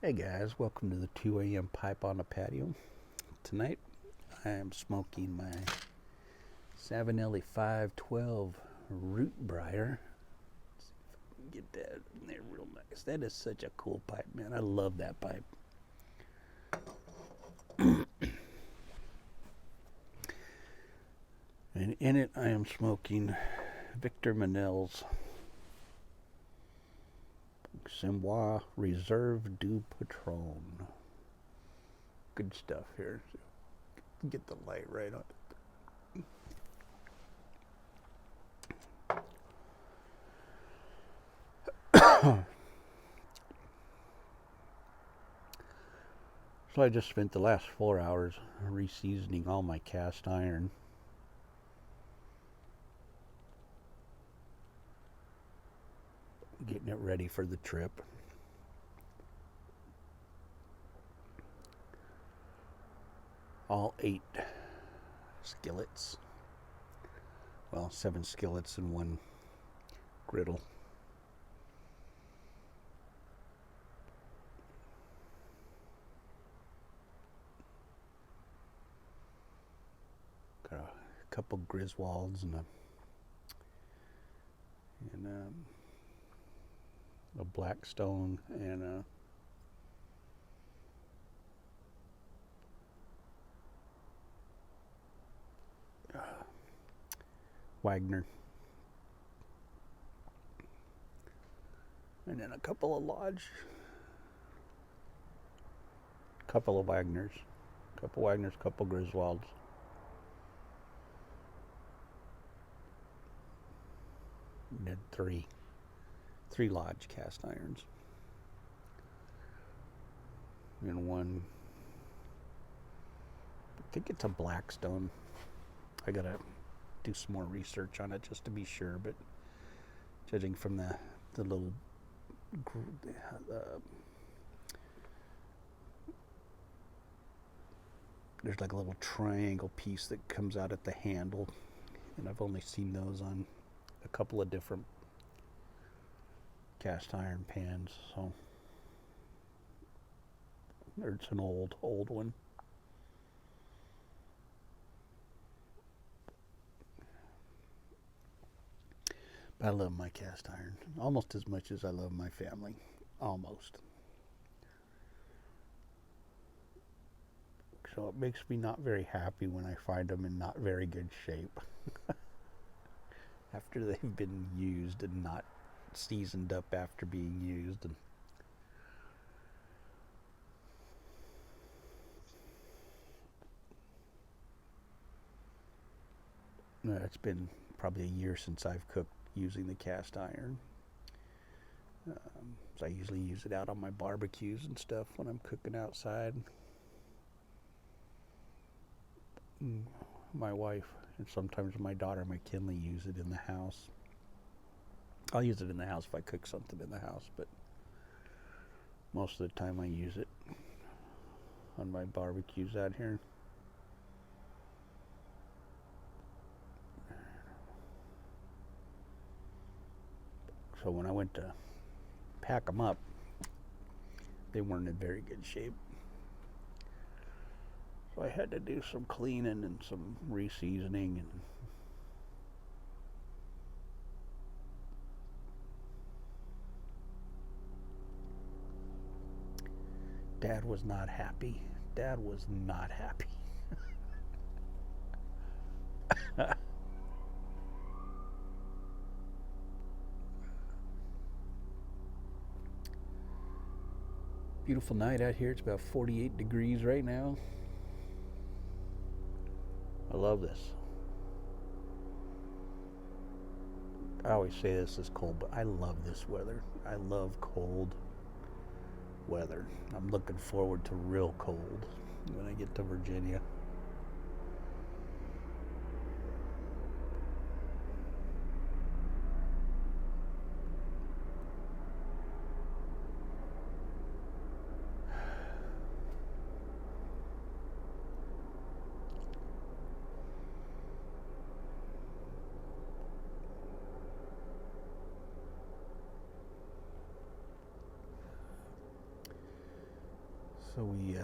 Hey guys, welcome to the 2 a.m. pipe on the patio. Tonight I am smoking my Savinelli 512 root briar. Let's see if I can get that in there real nice. That is such a cool pipe, man. I love that pipe. And in it I am smoking Victor Manel's Semois Reserve du Patron. Good stuff here. Get the light right on it. So I just spent the last 4 hours reseasoning all my cast iron. Getting it ready for the trip. All 8 skillets. Well, 7 skillets and 1 griddle. Got a couple Griswolds and a Blackstone and a Wagner. And then a couple of Lodge. Couple of Wagners. Couple Wagners, couple Griswolds. And then three Lodge cast irons. And one, I think it's a Blackstone. I gotta do some more research on it just to be sure, but judging from the little there's like a little triangle piece that comes out at the handle, and I've only seen those on a couple of different cast iron pans, so it's an old one. But I love my cast iron almost as much as I love my family. Almost. So it makes me not very happy when I find them in not very good shape after they've been used and not seasoned up after being used. And it's been probably a year since I've cooked using the cast iron. So I usually use it out on my barbecues and stuff when I'm cooking outside. My wife and sometimes my daughter McKinley use it in the house. I'll use it in the house if I cook something in the house, but most of the time I use it on my barbecues out here. So when I went to pack them up, they weren't in very good shape. So I had to do some cleaning and some reseasoning, and Dad was not happy. Dad was not happy. Beautiful night out here. It's about 48 degrees right now. I love this. I always say this is cold, but I love this weather. I love cold weather. I'm looking forward to real cold when I get to Virginia. So we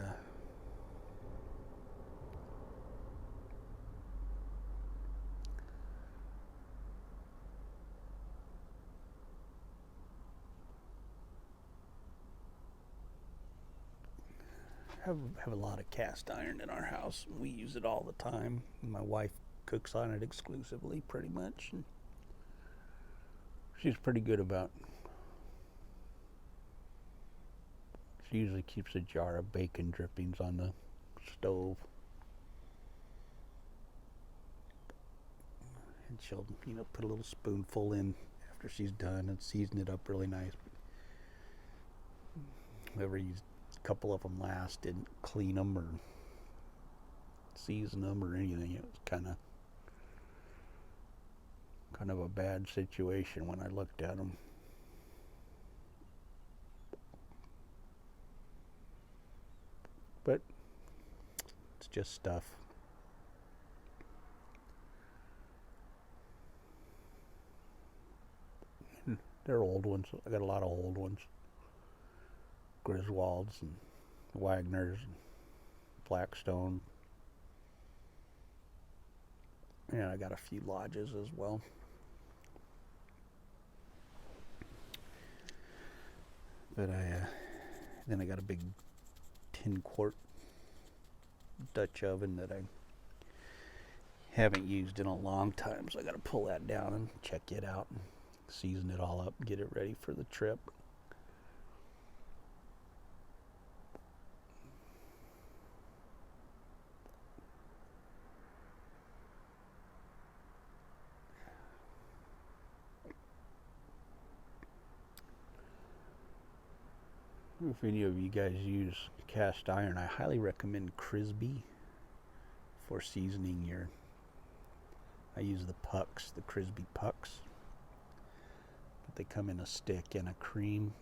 have a lot of cast iron in our house. We use it all the time. My wife cooks on it exclusively, pretty much. And she's pretty good about. She usually keeps a jar of bacon drippings on the stove. And she'll, put a little spoonful in after she's done and season it up really nice. Whoever used a couple of them last didn't clean them or season them or anything. It was kind of a bad situation when I looked at them. But it's just stuff. And they're old ones. I got a lot of old ones. Griswolds and Wagners and Blackstone. And I got a few lodges as well. But then I got a big 10-quart Dutch oven that I haven't used in a long time, so I got to pull that down and check it out and season it all up and get it ready for the trip. If any of you guys use cast iron, I highly recommend Crisbee for seasoning your. I use the pucks, the Crisbee pucks. But they come in a stick and a cream.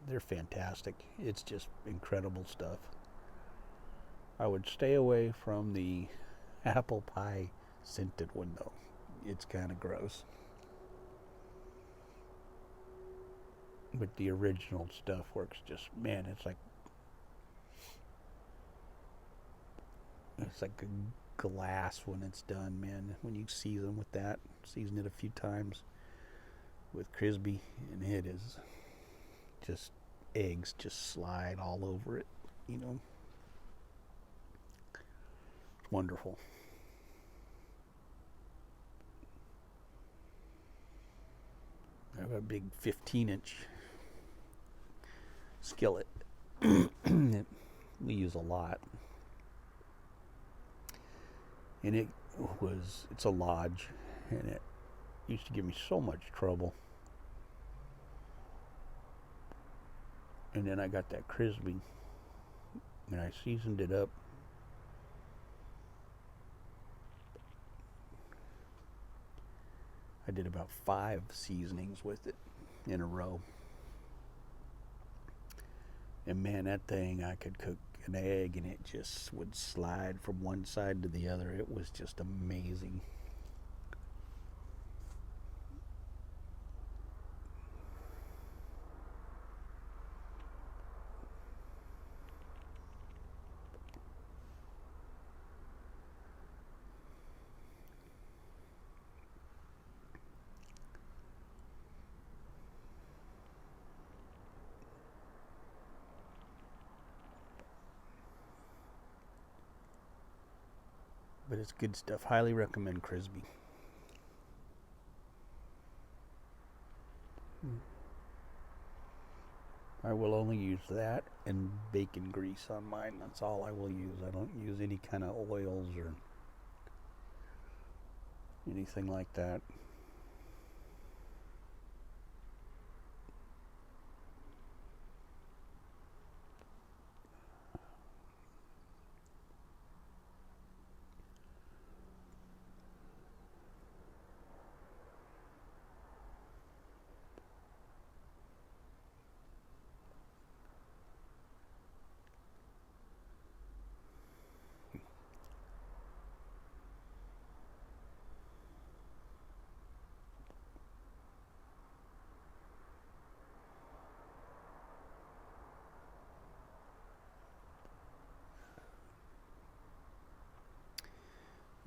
They're fantastic. It's just incredible stuff. I would stay away from the apple pie scented one though. It's kind of gross. But the original stuff works just, man, it's like a glass when it's done, man. When you season with that, season it a few times with Crisbee, and it is just, eggs just slide all over it, It's wonderful. I have a big 15-inch skillet that we use a lot, and it's a lodge, and it used to give me so much trouble. And then I got that Crisbee and I seasoned it up. I did about 5 seasonings with it in a row. And man, that thing, I could cook an egg and it just would slide from one side to the other. It was just amazing. But it's good stuff. Highly recommend Crisbee. I will only use that and bacon grease on mine. That's all I will use. I don't use any kind of oils or anything like that.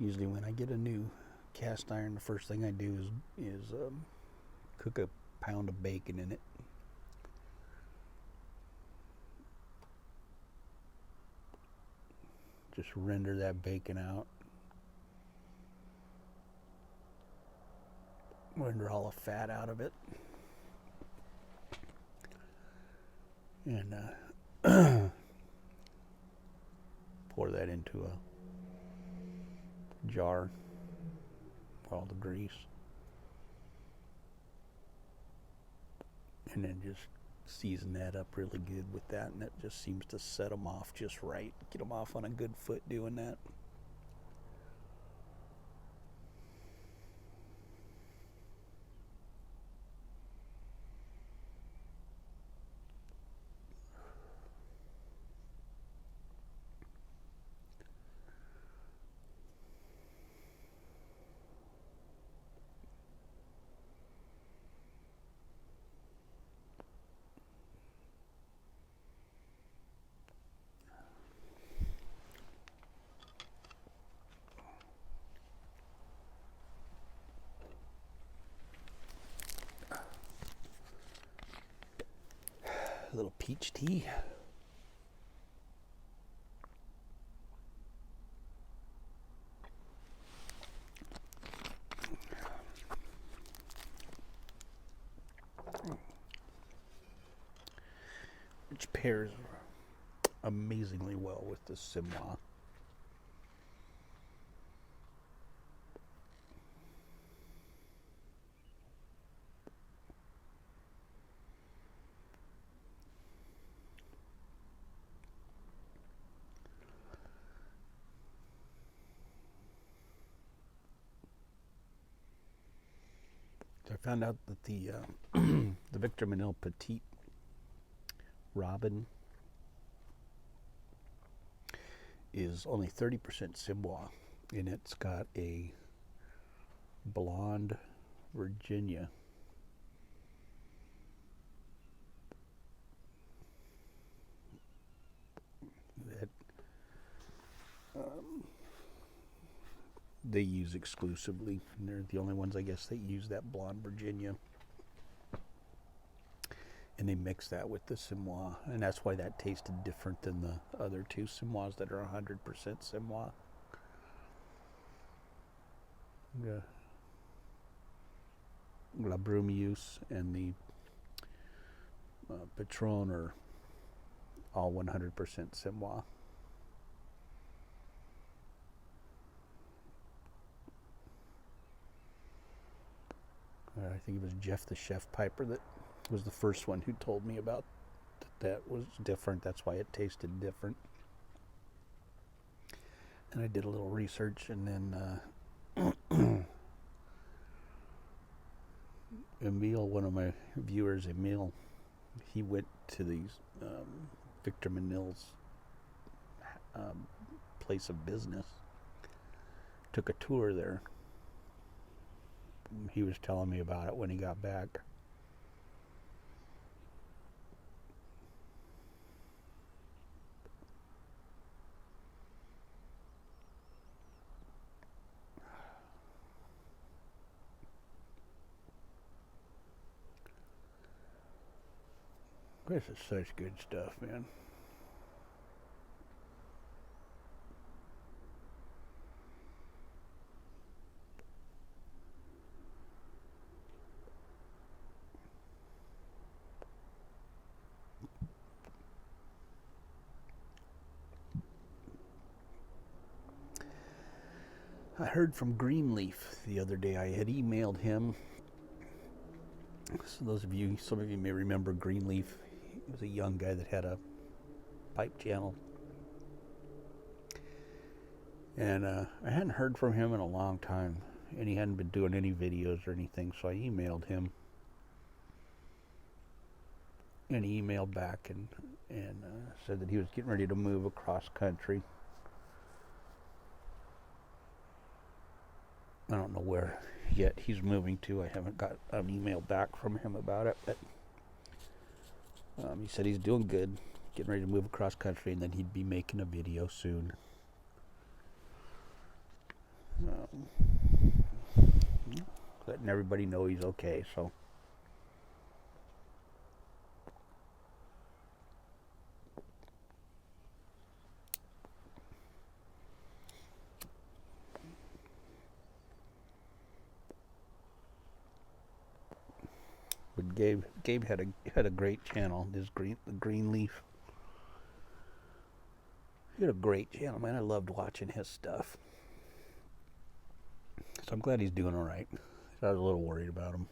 Usually when I get a new cast iron, the first thing I do is cook a pound of bacon in it. Just render that bacon out. Render all the fat out of it. And pour that into a jar with all the grease. And then just season that up really good with that, and it just seems to set them off just right. Get them off on a good foot doing that. A little peach tea. Which pairs amazingly well with the Semois. I found out that the the Victor Manil Petite Robin is only 30% Semois, and it's got a blonde Virginia. That they use exclusively. And they're the only ones, I guess, that use that blonde Virginia. And they mix that with the Semois, and that's why that tasted different than the other two Semois that are 100% Semois. Yeah. La Brumeuse and the Patron are all 100% Semois. I think it was Jeff the Chef Piper that was the first one who told me about that was different. That's why it tasted different. And I did a little research, and then Emil, one of my viewers, Emil, he went to these Victor Manil's place of business, took a tour there. He was telling me about it when he got back. This is such good stuff, man. I heard from Greenleaf the other day. I had emailed him. So those of you, some of you may remember Greenleaf. He was a young guy that had a pipe channel. And I hadn't heard from him in a long time. And he hadn't been doing any videos or anything. So I emailed him. And he emailed back and said that he was getting ready to move across country. I don't know where yet he's moving to. I haven't got an email back from him about it, but he said he's doing good, getting ready to move across country, and then he'd be making a video soon. Um, letting everybody know he's okay. So but Gabe had a great channel. The green leaf. He had a great channel, man. I loved watching his stuff. So I'm glad he's doing all right. I was a little worried about him.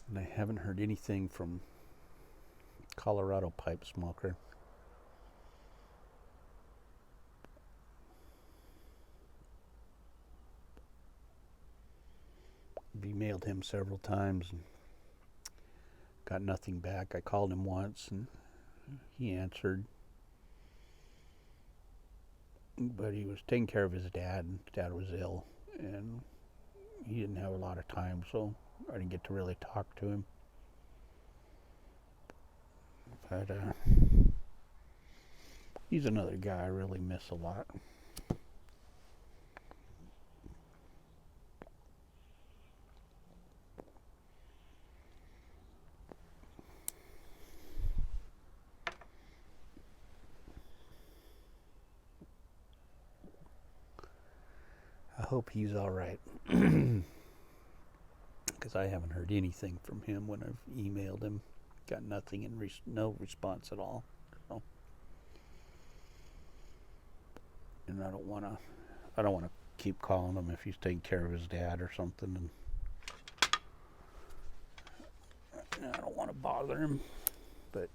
And I haven't heard anything from Colorado Pipe Smoker. We emailed him several times and got nothing back. I called him once and he answered, but he was taking care of his dad, and his dad was ill, and he didn't have a lot of time, so I didn't get to really talk to him. But he's another guy I really miss a lot. I hope he's all right, because I haven't heard anything from him when I've emailed him. Got nothing and no response at all. So, and I don't want to keep calling him if he's taking care of his dad or something, and I don't want to bother him, but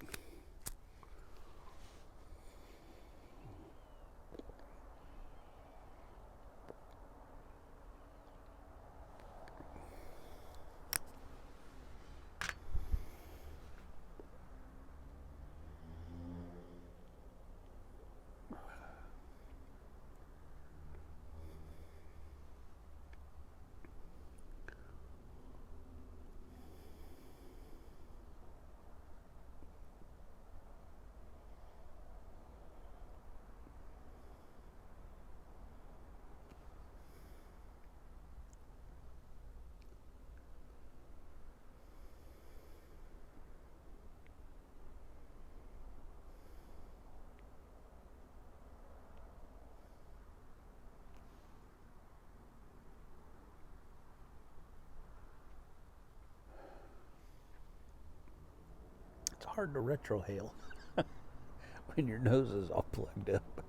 it's hard to retrohale when your nose is all plugged up.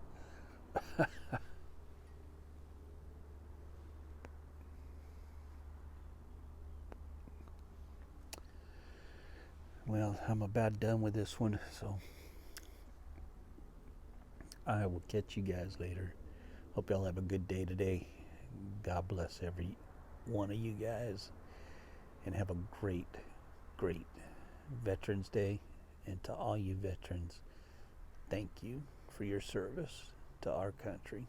Well, I'm about done with this one, so I will catch you guys later. Hope y'all have a good day today. God bless every one of you guys, and have a great, great Veterans Day. And to all you veterans, thank you for your service to our country.